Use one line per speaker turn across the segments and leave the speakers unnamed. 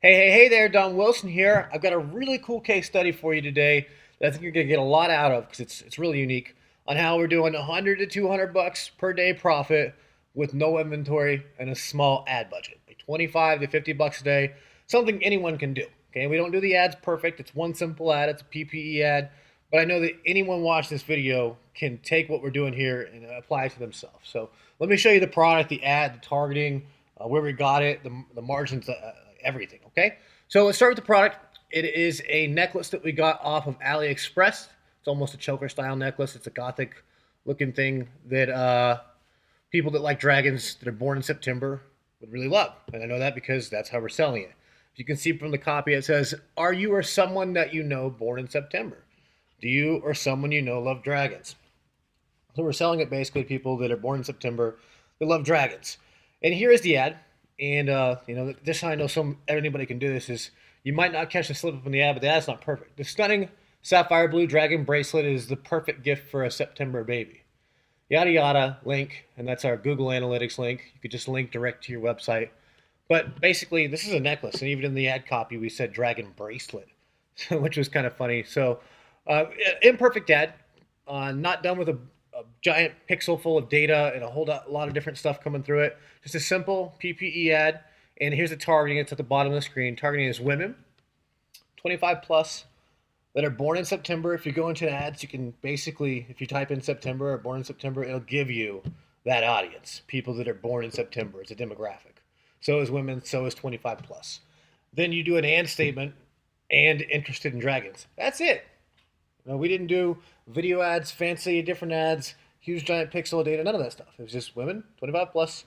Hey there, Don Wilson here. I've got a really cool case study for you today that I think you're going to get a lot out of because it's really unique on how we're doing 100 to 200 bucks per day profit with no inventory and a small ad budget. Like 25 to 50 bucks a day, something anyone can do. Okay, we don't do the ads perfect. It's one simple ad, it's a PPE ad, but I know that anyone watching this video can take what we're doing here and apply it to themselves. So let me show you the product, the ad, the targeting, where we got it, the margins, everything. Okay, so let's start with the product. It is a necklace that we got off of AliExpress. It's almost a choker style necklace. It's a gothic looking thing that people that like dragons that are born in September would really love. And I know that because that's how we're selling it. If you can see from the copy, it says, "Are you or someone that you know born in September? Do you or someone you know love dragons?" So we're selling it basically to people that are born in September that love dragons. And here is the ad. And this I know anybody can do this is you might not catch the slip up in the ad, but the ad's not perfect. The stunning sapphire blue dragon bracelet is the perfect gift for a September baby. Yada yada link, and that's our Google Analytics link. You could just link direct to your website. But basically, this is a necklace, and even in the ad copy, we said dragon bracelet, which was kind of funny. So, imperfect ad, not done with a giant pixel full of data and a lot of different stuff coming through it. Just a simple PPE ad. And here's the targeting. It's at the bottom of the screen. Targeting is women, 25 plus, that are born in September. If you go into ads, you can basically, if you type in September or born in September, it'll give you that audience, people that are born in September. It's a demographic. So is women, so is 25 plus. Then you do an and statement and interested in dragons. That's it. No, we didn't do video ads, fancy different ads, huge giant pixel data, none of that stuff. It was just women, 25 plus,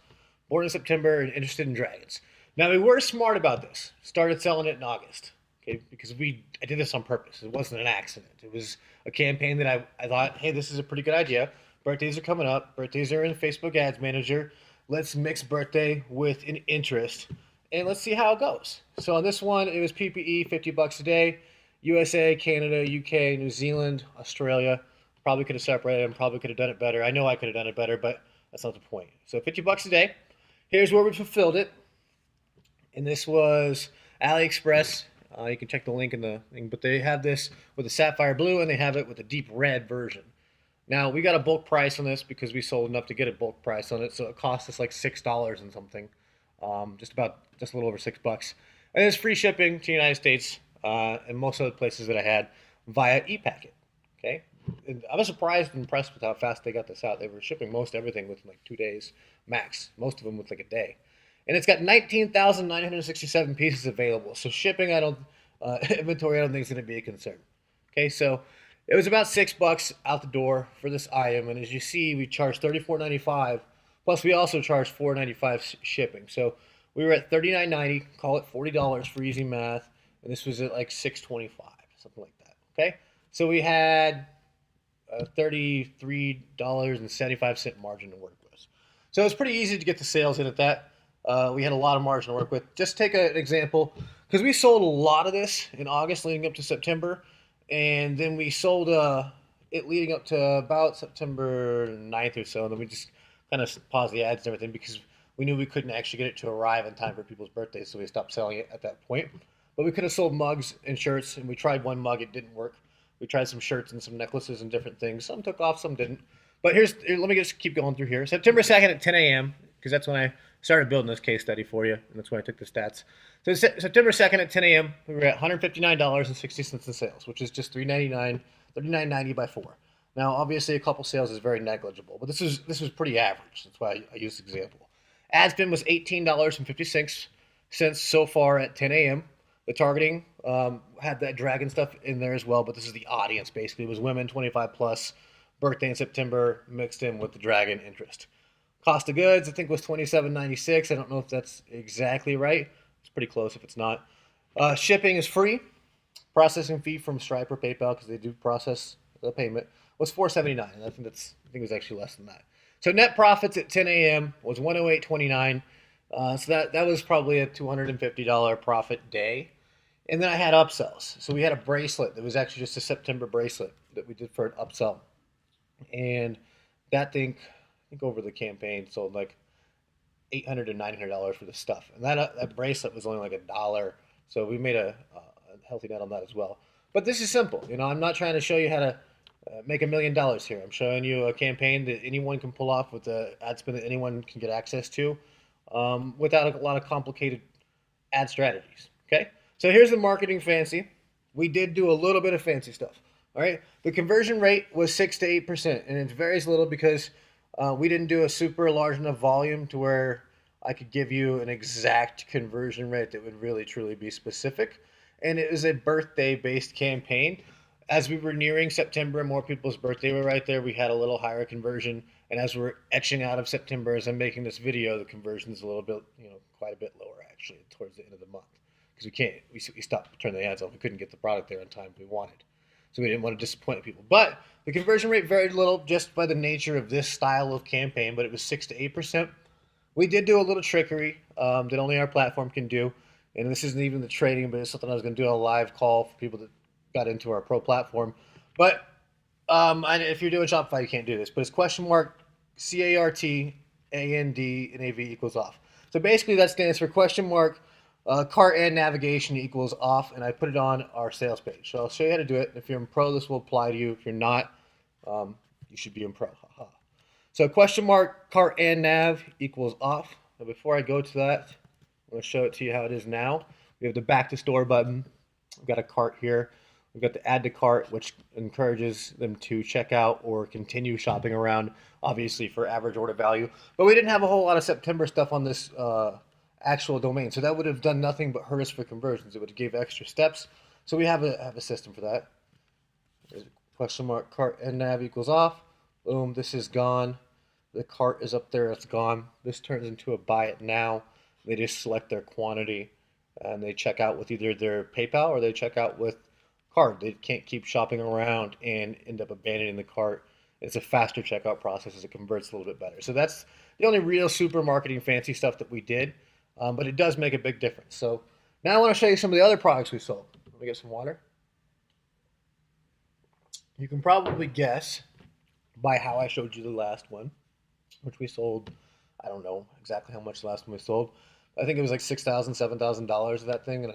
born in September and interested in dragons. Now we were smart about this. Started selling it in August, okay? Because I did this on purpose. It wasn't an accident. It was a campaign that I thought, hey, this is a pretty good idea. Birthdays are coming up. Birthdays are in Facebook Ads Manager. Let's mix birthday with an interest, and let's see how it goes. So on this one, it was PPE, 50 bucks a day. USA, Canada, UK, New Zealand, Australia. Probably could have separated them, probably could have done it better. I know I could have done it better, but that's not the point. So 50 bucks a day. Here's where we fulfilled it. And this was AliExpress. You can check the link in the thing, but they have this with a sapphire blue and they have it with a deep red version. Now we got a bulk price on this because we sold enough to get a bulk price on it, so it cost us like $6 and something, just a little over $6. And it's free shipping to the United States and most other places that I had via ePacket. Okay, and I was surprised and impressed with how fast they got this out. They were shipping most everything within like 2 days max. Most of them with like a day. And it's got 19,967 pieces available. So shipping, inventory, I don't think is going to be a concern. Okay, so it was about $6 out the door for this item, and as you see, we charged $34.95. Plus, we also charged $4.95 shipping. So we were at $39.90. Call it $40 for easy math, and this was at like $6.25, something like that. Okay, so we had $33.75 margin to work with. So it's pretty easy to get the sales in at that. We had a lot of margin to work with. Just take an example, because we sold a lot of this in August leading up to September, and then we sold it leading up to about September 9th or so, and then we just kind of paused the ads and everything because we knew we couldn't actually get it to arrive in time for people's birthdays, so we stopped selling it at that point. But we could have sold mugs and shirts, and we tried one mug, it didn't work. We tried some shirts and some necklaces and different things. Some took off, some didn't. But let me just keep going through here. September 2nd at 10 a.m., because that's when I started building this case study for you, and that's when I took the stats. So September 2nd at 10 a.m., we were at $159.60 in sales, which is just $39.90 by 4. Now, obviously, a couple sales is very negligible, but this was pretty average. That's why I used the example. Ad spend was $18.56 so far at 10 a.m. The targeting had that dragon stuff in there as well, but this is the audience basically. It was women 25 plus, birthday in September, mixed in with the dragon interest. Cost of goods, I think, was $27.96. I don't know if that's exactly right. It's pretty close if it's not. Shipping is free. Processing fee from Stripe or PayPal, because they do process the payment, was $4.79. And I think it was actually less than that. So net profits at 10 a.m. was $108.29. So that was probably a $250 profit day. And then I had upsells. So we had a bracelet that was actually just a September bracelet that we did for an upsell. And that thing, I think over the campaign, sold like $800 to $900 for the stuff. And that bracelet was only like So we made a healthy net on that as well. But this is simple. I'm not trying to show you how to make $1 million here. I'm showing you a campaign that anyone can pull off with the ad spend that anyone can get access to without a lot of complicated ad strategies. Okay, so here's the marketing fancy. We did do a little bit of fancy stuff. All right, the conversion rate was 6 to 8%, and it varies a little because we didn't do a super large enough volume to where I could give you an exact conversion rate that would really truly be specific. And it was a birthday based campaign. As we were nearing September and more people's birthday were right there, we had a little higher conversion. And as we're etching out of September, as I'm making this video, the conversion is a little bit, quite a bit lower actually towards the end of the month because we stopped turning the ads off. We couldn't get the product there in time we wanted. So we didn't want to disappoint people. But the conversion rate varied a little just by the nature of this style of campaign, but it was 6 to 8%. We did do a little trickery that only our platform can do. And this isn't even the trading, but it's something I was going to do on a live call for people that got into our pro platform. But if you're doing Shopify, you can't do this. But it's question mark CART AND NAV equals off. So basically that stands for question mark cart and navigation equals off, and I put it on our sales page. So I'll show you how to do it. If you're in pro, this will apply to you. If you're not, you should be in pro. Haha. So question mark cart and nav equals off. Now before I go to that, I'm going to show it to you how it is now. We have the back to store button. We've got a cart here. We've got the add to cart, which encourages them to check out or continue shopping around, obviously for average order value. But we didn't have a whole lot of September stuff on this actual domain, so that would have done nothing but hurt us for conversions. It would have gave extra steps. So we have a system for that. There's a question mark cart and nav equals off. Boom, this is gone. The cart is up there, it's gone. This turns into a buy it now. They just select their quantity and they check out with either their PayPal or they check out with card. They can't keep shopping around and end up abandoning the cart. It's a faster checkout process as it converts a little bit better. So that's the only real super marketing fancy stuff that we did, but it does make a big difference. So now I want to show you some of the other products we sold. Let me get some water. You can probably guess by how I showed you the last one, which we sold. I don't know exactly how much the last one we sold. I think it was like $6,000, $7,000 of that thing in a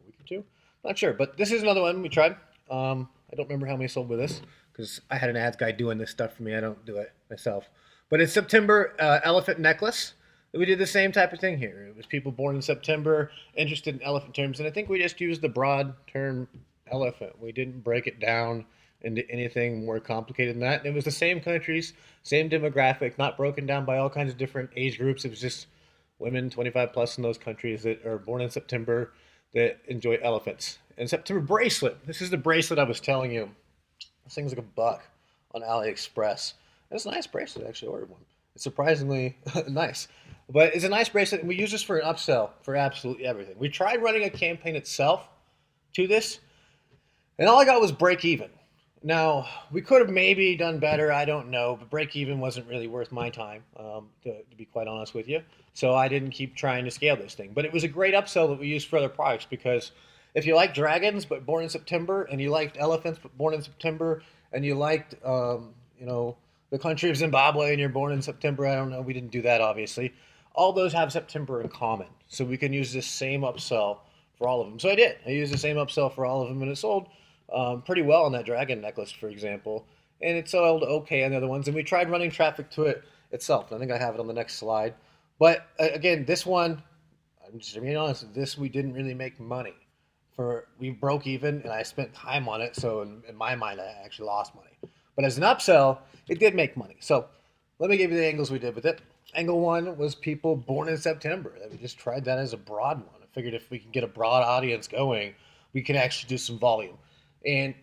week or two. Not sure, but this is another one we tried. I don't remember how many sold with this because I had an ads guy doing this stuff for me. I don't do it myself. But it's September elephant necklace. We did the same type of thing here. It was people born in September, interested in elephant terms, and I think we just used the broad term elephant. We didn't break it down into anything more complicated than that. And it was the same countries, same demographic, not broken down by all kinds of different age groups. It was just women 25 plus in those countries that are born in September that enjoy elephants. And September bracelet. This is the bracelet I was telling you. This thing's like $1 on AliExpress. And it's a nice bracelet. I actually ordered one. It's surprisingly nice. But it's a nice bracelet, and we use this for an upsell for absolutely everything. We tried running a campaign itself to this, and all I got was break even. Now, we could have maybe done better, I don't know, but break even wasn't really worth my time, to be quite honest with you. So I didn't keep trying to scale this thing. But it was a great upsell that we used for other products because if you like dragons but born in September, and you liked elephants but born in September, and you liked, the country of Zimbabwe and you're born in September, I don't know, we didn't do that obviously. All those have September in common. So we can use this same upsell for all of them. So I did. I used the same upsell for all of them, and it sold pretty well on that dragon necklace, for example. And it sold okay on the other ones. And we tried running traffic to it itself. I think I have it on the next slide. But again, this one, I'm just being honest, this we didn't really make money. We broke even, and I spent time on it. So in my mind, I actually lost money. But as an upsell, it did make money. So let me give you the angles we did with it. Angle one was people born in September. We just tried that as a broad one. I figured if we can get a broad audience going, we can actually do some volume. And,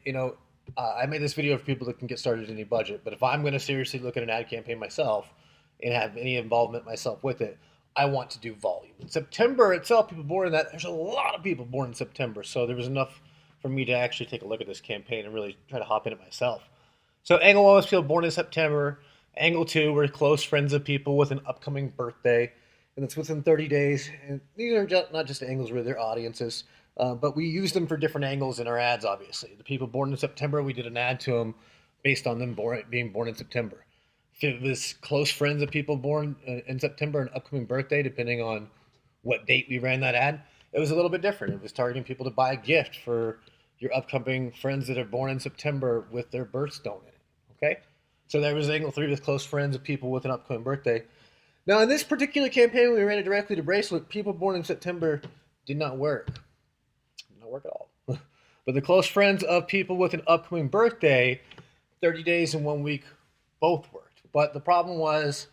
I made this video for people that can get started at any budget. But if I'm going to seriously look at an ad campaign myself and have any involvement myself with it, I want to do volume. In September itself, people born in that, there's a lot of people born in September. So there was enough for me to actually take a look at this campaign and really try to hop in it myself. So angle one was people born in September. Angle two were close friends of people with an upcoming birthday. And it's within 30 days. And these are not just angles, really, they're audiences. But we use them for different angles in our ads, obviously. The people born in September, we did an ad to them based on them being born in September. If it was close friends of people born in September, an upcoming birthday, depending on what date we ran that ad, it was a little bit different. It was targeting people to buy a gift for your upcoming friends that are born in September with their birthstone in it. Okay? So there was angle 3 with close friends of people with an upcoming birthday. Now, in this particular campaign, we ran it directly to bracelet. People born in September did not work. Did not work at all. But the close friends of people with an upcoming birthday, 30 days and 1 week, both worked. But the problem was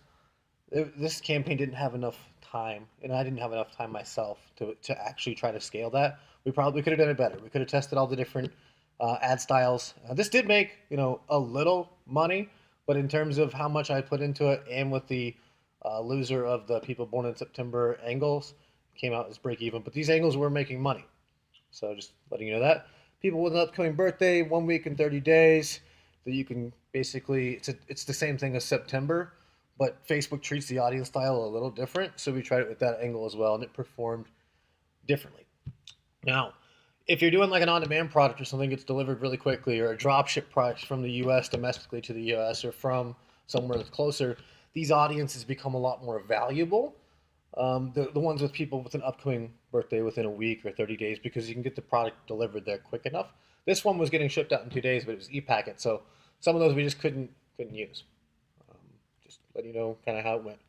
this campaign didn't have enough time, and I didn't have enough time myself to actually try to scale that. We probably could have done it better. We could have tested all the different ad styles. This did make a little money, but in terms of how much I put into it, and with the loser of the people born in September angles, came out as break even. But these angles were making money, so just letting you know that. People with an upcoming birthday, 1 week and 30 days, that you can basically, it's the same thing as September, but Facebook treats the audience style a little different. So we tried it with that angle as well, and it performed differently. Now, if you're doing like an on-demand product or something that's delivered really quickly, or a dropship product from the US domestically to the US, or from somewhere that's closer, these audiences become a lot more valuable. The ones with people with an upcoming birthday within a week or 30 days, because you can get the product delivered there quick enough. This one was getting shipped out in 2 days, but it was e-packet, so some of those we just couldn't use. Just let you know kind of how it went.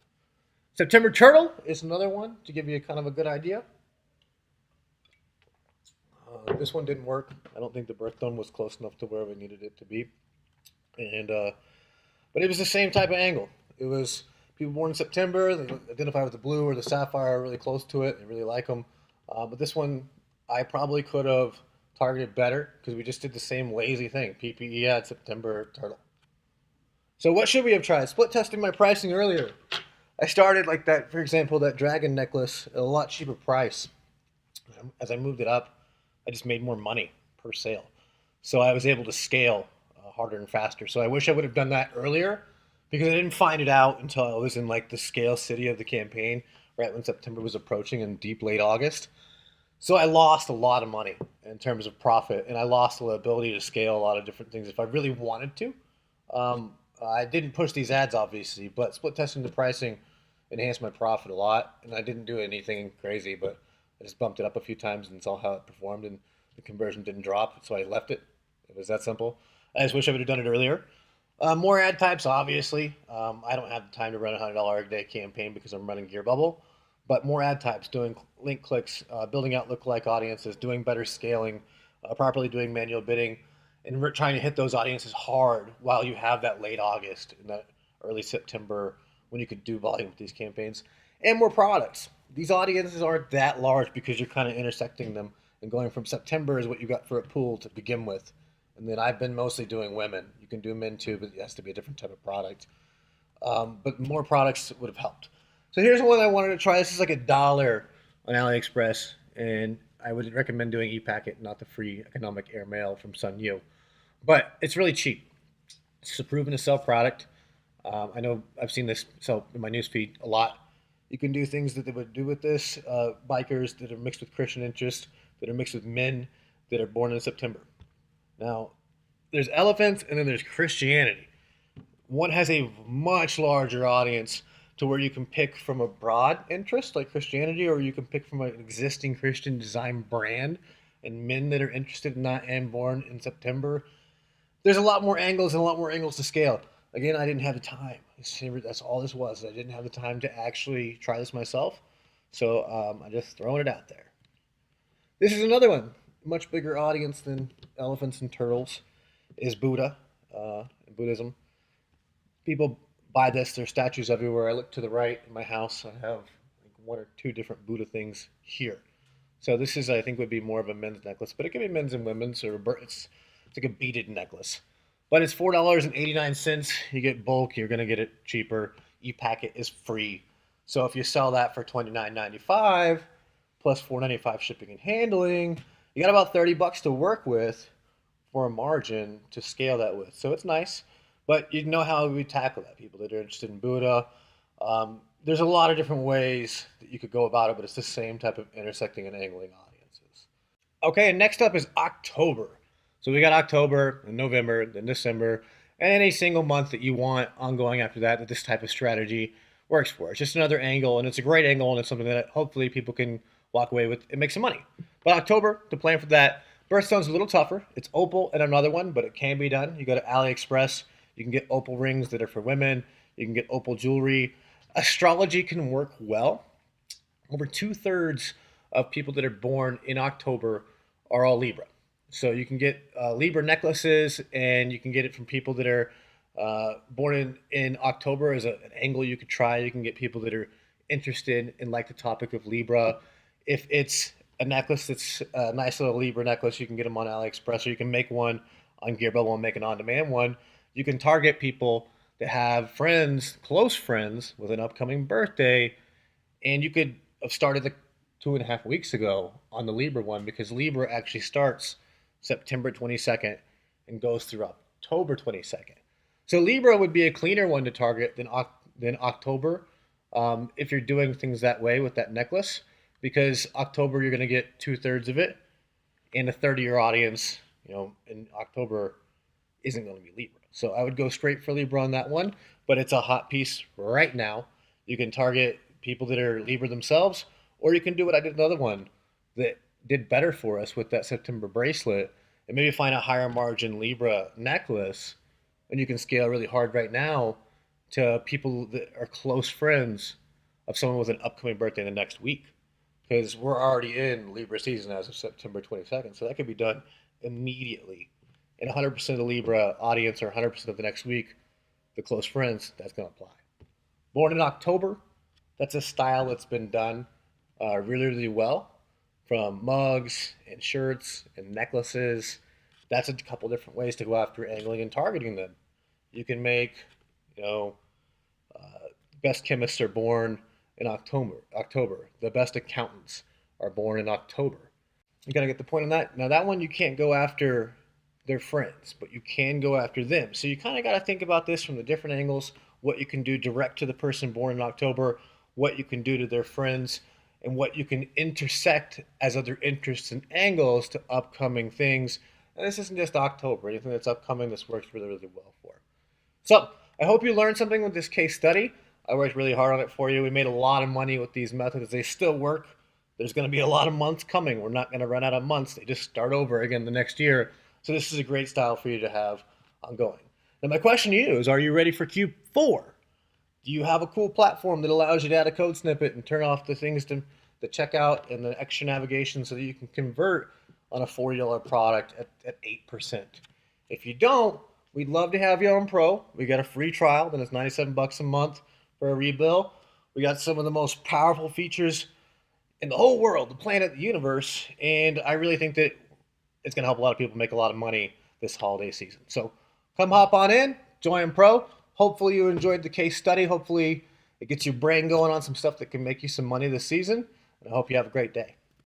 September Turtle is another one to give you kind of a good idea. This one didn't work. I don't think the birthstone was close enough to where we needed it to be, and but it was the same type of angle. It was people born in September, they identify with the blue or the sapphire, really close to it, they really like them. But this one, I probably could have targeted better, because we just did the same lazy thing. PPE ad, September Turtle. So what should we have tried? Split testing my pricing earlier. I started like that, for example, that dragon necklace at a lot cheaper price. As I moved it up, I just made more money per sale. So I was able to scale harder and faster. So I wish I would have done that earlier, because I didn't find it out until I was in like the scale city of the campaign, right when September was approaching in deep late August. So I lost a lot of money in terms of profit, and I lost the ability to scale a lot of different things if I really wanted to. I didn't push these ads, obviously, but split testing the pricing enhanced my profit a lot, and I didn't do anything crazy, but I just bumped it up a few times and saw how it performed, and the conversion didn't drop, so I left it. It was that simple. I just wish I would have done it earlier. More ad types, obviously. I don't have the time to run a $100 a day campaign because I'm running GearBubble, but more ad types, doing link clicks, building out lookalike audiences, doing better scaling, properly doing manual bidding, and we're trying to hit those audiences hard while you have that late August and that early September when you could do volume with these campaigns. And more products. These audiences aren't that large because you're kind of intersecting them, and going from September is what you got for a pool to begin with. And then I've been mostly doing women. You can do men too, but it has to be a different type of product. But more products would have helped. So here's one I wanted to try. This is like $1 on AliExpress, and I would recommend doing ePacket, not the free economic airmail from Sun Yu. But it's really cheap. It's a proven to sell product. I know I've seen this sell in my newsfeed a lot. You can do things that they would do with this. Bikers that are mixed with Christian interest, that are mixed with men that are born in September. Now, there's elephants and then there's Christianity. One has a much larger audience to where you can pick from a broad interest like Christianity, or you can pick from an existing Christian design brand, and men that are interested in that and born in September. There's a lot more angles and a lot more angles to scale. Again, I didn't have the time. That's all this was. I didn't have the time to actually try this myself. So I'm just throwing it out there. This is another one. Much bigger audience than elephants and turtles is Buddha, in Buddhism. People buy this. There's statues everywhere. I look to the right in my house. I have like 1 or 2 different Buddha things here. So this is, I think, would be more of a men's necklace, but it can be men's and women's, or it's like a beaded necklace. But it's $4.89. You get bulk, you're going to get it cheaper. ePacket is free. So if you sell that for $29.95 plus $4.95 shipping and handling, you got about $30 to work with for a margin to scale that with. So it's nice, but you know how we tackle that. People that are interested in Buddha. There's a lot of different ways that you could go about it, but it's the same type of intersecting and angling audiences. Okay, and next up is October. So we got October, and November, then December, and any single month that you want ongoing after that this type of strategy works for. It's just another angle, and it's a great angle, and it's something that hopefully people can walk away with and make some money. But October, to plan for that, birthstone's a little tougher. It's opal and another one, but it can be done. You go to AliExpress, you can get opal rings that are for women. You can get opal jewelry. Astrology can work well. Over 2/3 of people that are born in October are all Libra. So you can get Libra necklaces, and you can get it from people that are born in October as an angle you could try. You can get people that are interested in like the topic of Libra. If it's a necklace that's a nice little Libra necklace, you can get them on AliExpress, or you can make one on GearBubble and make an on-demand one. You can target people that have friends, close friends, with an upcoming birthday, and you could have started 2.5 weeks ago on the Libra one, because Libra actually starts September 22nd and goes through October 22nd. So Libra would be a cleaner one to target than October, if you're doing things that way with that necklace, because October you're going to get 2/3 of it, and a third of your audience, in October isn't going to be Libra. So I would go straight for Libra on that one, but it's a hot piece right now. You can target people that are Libra themselves, or you can do what I did another one that did better for us with that September bracelet, and maybe find a higher margin Libra necklace, and you can scale really hard right now to people that are close friends of someone with an upcoming birthday in the next week, because we're already in Libra season as of September 22nd. So that could be done immediately. And 100% of the Libra audience, or 100% of the next week, the close friends, that's going to apply. Born in October, that's a style that's been done really, really well, from mugs and shirts and necklaces. That's a couple different ways to go after angling and targeting them. You can make, best chemists are born in October. The best accountants are born in October. You got to get the point on that. Now, that one you can't go after their friends, but you can go after them. So you kind of got to think about this from the different angles, what you can do direct to the person born in October, what you can do to their friends, and what you can intersect as other interests and angles to upcoming things. And this isn't just October. Anything that's upcoming, this works really, really well for. So I hope you learned something with this case study. I worked really hard on it for you. We made a lot of money with these methods. They still work. There's going to be a lot of months coming. We're not going to run out of months. They just start over again the next year. So this is a great style for you to have ongoing. Now my question to you is, are you ready for Q4? Do you have a cool platform that allows you to add a code snippet and turn off the things to the checkout and the extra navigation so that you can convert on a $40 product at 8%? If you don't, we'd love to have you on Pro. We got a free trial, then it's $97 a month for a rebill. We got some of the most powerful features in the whole world, the planet, the universe, and I really think that it's going to help a lot of people make a lot of money this holiday season. So come hop on in, join Pro. Hopefully you enjoyed the case study. Hopefully it gets your brain going on some stuff that can make you some money this season. And I hope you have a great day.